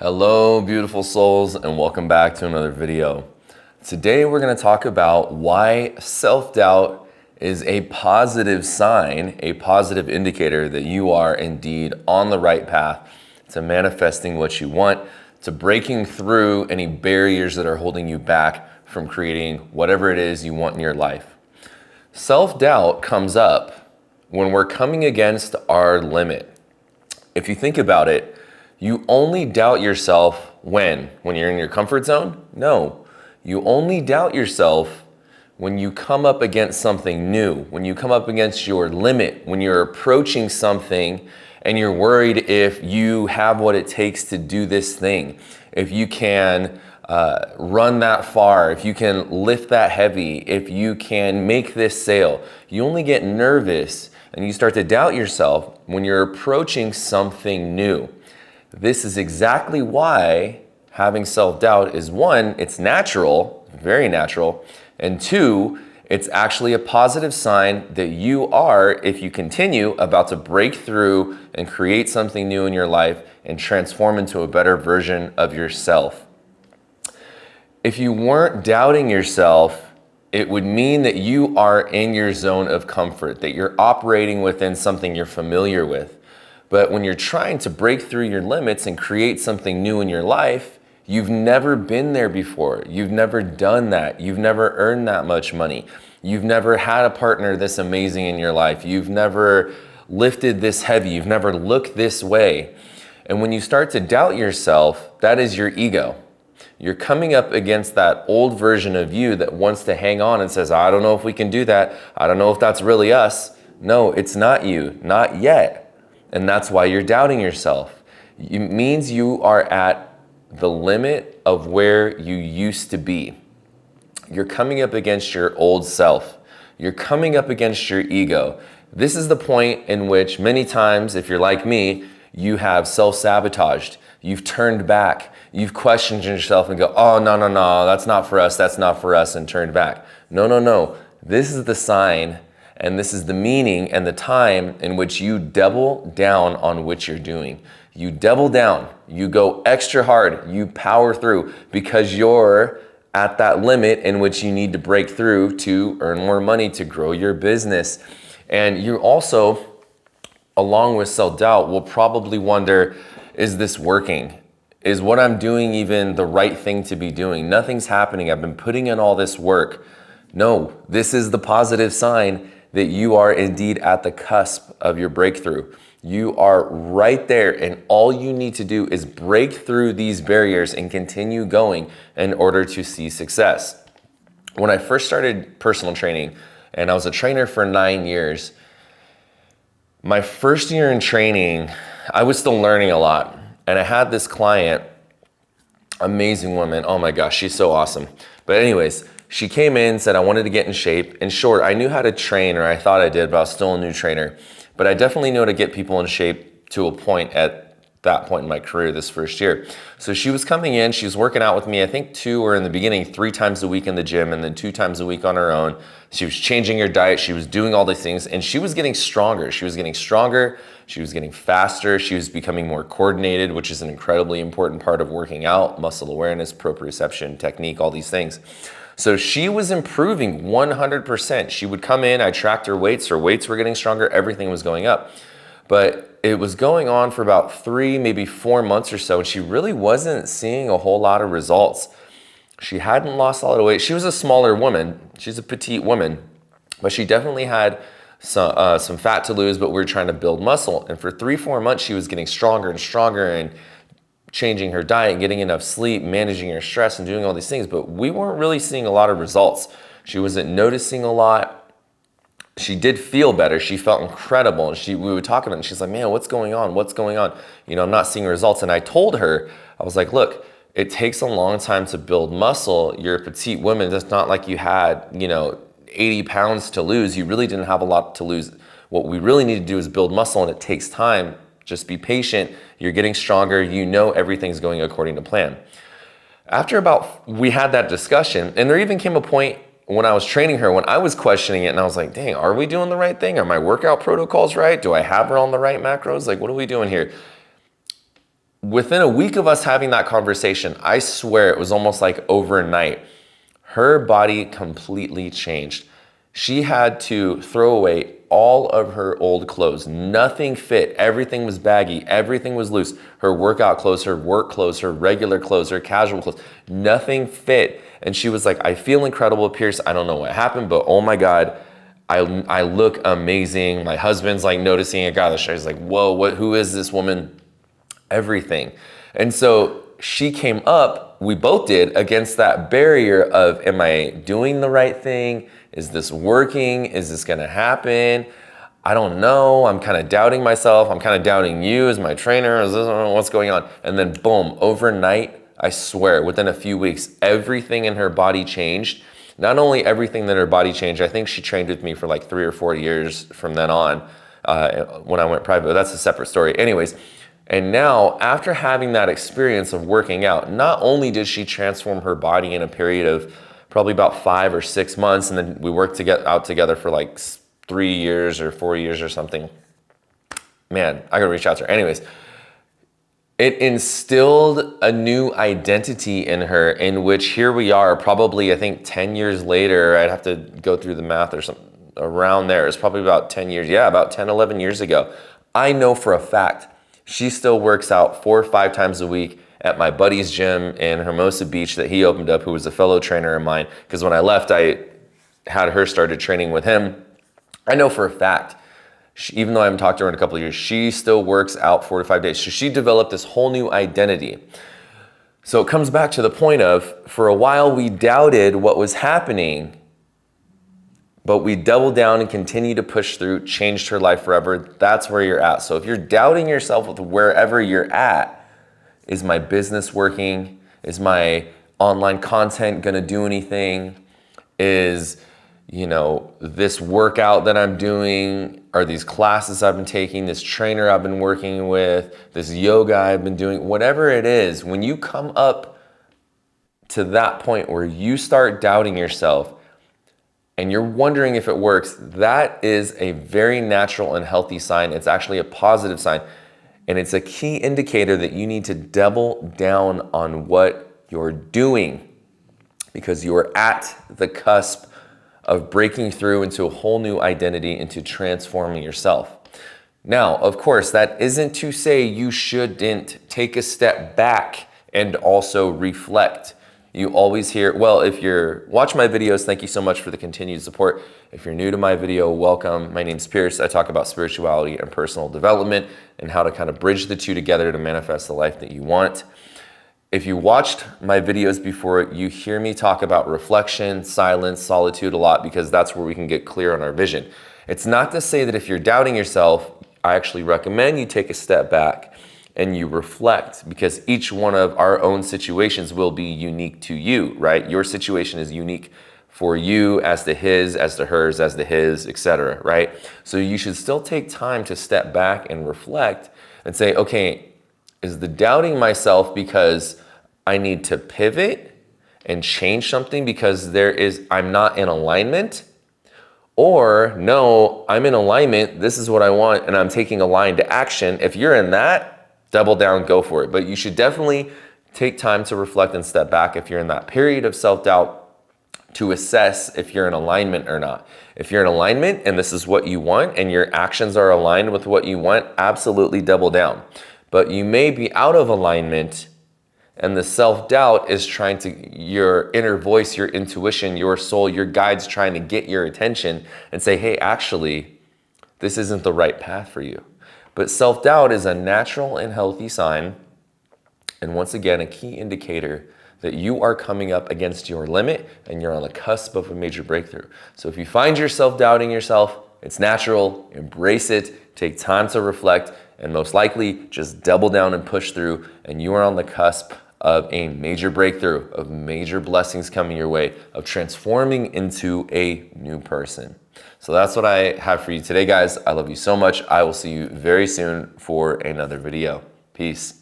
Hello, beautiful souls, and welcome back to another video. Today, we're going to talk about why self-doubt is a positive sign, a positive indicator that you are indeed on the right path to manifesting what you want, to breaking through any barriers that are holding you back from creating whatever it is you want in your life. Self-doubt comes up when we're coming against our limit. If you think about it, you only doubt yourself when you're in your comfort zone? No. You only doubt yourself when you come up against something new, when you come up against your limit, when you're approaching something and you're worried if you have what it takes to do this thing, if you can run that far, if you can lift that heavy, if you can make this sale. You only get nervous and you start to doubt yourself when you're approaching something new. This is exactly why having self-doubt is, one, it's natural, very natural, and two, it's actually a positive sign that you are, if you continue, about to break through and create something new in your life and transform into a better version of yourself. If you weren't doubting yourself, it would mean that you are in your zone of comfort, that you're operating within something you're familiar with. But when you're trying to break through your limits and create something new in your life, you've never been there before. You've never done that. You've never earned that much money. You've never had a partner this amazing in your life. You've never lifted this heavy. You've never looked this way. And when you start to doubt yourself, that is your ego. You're coming up against that old version of you that wants to hang on and says, I don't know if we can do that. I don't know if that's really us. No, it's not you, not yet. And that's why you're doubting yourself. It means you are at the limit of where you used to be. You're coming up against your old self. You're coming up against your ego. This is the point in which many times, if you're like me, you have self-sabotaged. You've turned back. You've questioned yourself and go, oh, no, that's not for us, and turned back. No. This is the sign. And this is the meaning and the time in which you double down on what you're doing. You double down, you go extra hard, you power through because you're at that limit in which you need to break through to earn more money, to grow your business. And you also, along with self-doubt, will probably wonder, is this working? Is what I'm doing even the right thing to be doing? Nothing's happening. I've been putting in all this work. No, this is the positive sign that you are indeed at the cusp of your breakthrough. You are right there, and all you need to do is break through these barriers and continue going in order to see success. When I first started personal training, and I was a trainer for 9 years, my first year in training, I was still learning a lot. And I had this client, amazing woman, oh my gosh, she's so awesome. But anyways, she came in, said I wanted to get in shape. In short, I knew how to train, or I thought I did, but I was still a new trainer. But I definitely knew how to get people in shape to a point at that point in my career this first year. So she was coming in, she was working out with me, I think 2 or in the beginning, 3 times a week in the gym, and then 2 times a week on her own. She was changing her diet, she was doing all these things, and she was getting stronger. She was getting stronger, she was getting faster, she was becoming more coordinated, which is an incredibly important part of working out, muscle awareness, proprioception, technique, all these things. So she was improving 100%. She would come in, I tracked her weights were getting stronger, everything was going up. But it was going on for about 3, maybe 4 months or so, and she really wasn't seeing a whole lot of results. She hadn't lost a lot of weight. She was a smaller woman. She's a petite woman, but she definitely had some fat to lose, but we were trying to build muscle. And for 3-4 months, she was getting stronger and stronger and changing her diet, getting enough sleep, managing her stress, and doing all these things. But we weren't really seeing a lot of results. She wasn't noticing a lot. She did feel better. She felt incredible. And we would talk about it, and she's like, man, what's going on? What's going on? You know, I'm not seeing results. And I told her, I was like, look, it takes a long time to build muscle. You're a petite woman. It's not like you had, 80 pounds to lose. You really didn't have a lot to lose. What we really need to do is build muscle, and it takes time. Just be patient. You're getting stronger. You know everything's going according to plan. After we had that discussion, and there even came a point when I was training her, when I was questioning it, and I was like, dang, are we doing the right thing? Are my workout protocols right? Do I have her on the right macros? Like, what are we doing here? within a week of us having that conversation, I swear it was almost like overnight, her body completely changed. She had to throw away all of her old clothes. Nothing fit. Everything was baggy. Everything was loose. Her workout clothes, her work clothes, her regular clothes, her casual clothes, nothing fit. And she was like, I feel incredible, Pierce. I don't know what happened, but oh my God, I look amazing. My husband's like noticing it. God, she's like, whoa, who is this woman? Everything. And so she came up, we both did, against that barrier of, am I doing the right thing? Is this working? Is this gonna happen? I don't know. I'm kind of doubting myself. I'm kind of doubting you as my trainer. What's going on? And then boom, overnight, I swear, within a few weeks, everything in her body changed. Not only everything in her body changed, I think she trained with me for like 3 or 4 years from then on when I went private, but that's a separate story. Anyways, and now after having that experience of working out, not only did she transform her body in a period of probably about 5 or 6 months, and then we worked out together for like 3 years or 4 years or something. Man, I gotta reach out to her. Anyways, it instilled a new identity in her, in which here we are, probably I think 10 years later. I'd have to go through the math or something around there. It's probably about 10 years. Yeah, about 10, 11 years ago. I know for a fact she still works out 4 or 5 times a week at my buddy's gym in Hermosa Beach that he opened up, who was a fellow trainer of mine. Because when I left, I had her started training with him. I know for a fact, even though I haven't talked to her in a couple of years, she still works out 4 to 5 days. So she developed this whole new identity. So it comes back to the point of, for a while we doubted what was happening, but we doubled down and continued to push through, changed her life forever. That's where you're at. So if you're doubting yourself with wherever you're at, is my business working? Is my online content gonna do anything? Is, this workout that I'm doing, are these classes I've been taking, this trainer I've been working with, this yoga I've been doing, whatever it is, when you come up to that point where you start doubting yourself and you're wondering if it works, that is a very natural and healthy sign. It's actually a positive sign. And it's a key indicator that you need to double down on what you're doing, because you are at the cusp of breaking through into a whole new identity, into transforming yourself. Now, of course, that isn't to say you shouldn't take a step back and also reflect. You always hear, well, if you're watching my videos, thank you so much for the continued support. If you're new to my video, welcome. My name's Pierce. I talk about spirituality and personal development and how to kind of bridge the two together to manifest the life that you want. If you watched my videos before, you hear me talk about reflection, silence, solitude a lot, because that's where we can get clear on our vision. It's not to say that if you're doubting yourself, I actually recommend you take a step back and you reflect, because each one of our own situations will be unique to you, right? Your situation is unique for you as to his, as to hers, as to his, etc., right? So you should still take time to step back and reflect and say, okay, is the doubting myself because I need to pivot and change something because I'm not in alignment? Or no, I'm in alignment, this is what I want, and I'm taking aligned action. If you're in that, double down, go for it. But you should definitely take time to reflect and step back if you're in that period of self-doubt, to assess if you're in alignment or not. If you're in alignment and this is what you want and your actions are aligned with what you want, absolutely double down. But you may be out of alignment and the self-doubt is trying to, your inner voice, your intuition, your soul, your guide's trying to get your attention and say, hey, actually, this isn't the right path for you. But self-doubt is a natural and healthy sign, and once again, a key indicator that you are coming up against your limit and you're on the cusp of a major breakthrough. So if you find yourself doubting yourself, it's natural, embrace it, take time to reflect, and most likely just double down and push through, and you are on the cusp of a major breakthrough, of major blessings coming your way, of transforming into a new person. So that's what I have for you today, guys. I love you so much. I will see you very soon for another video. Peace.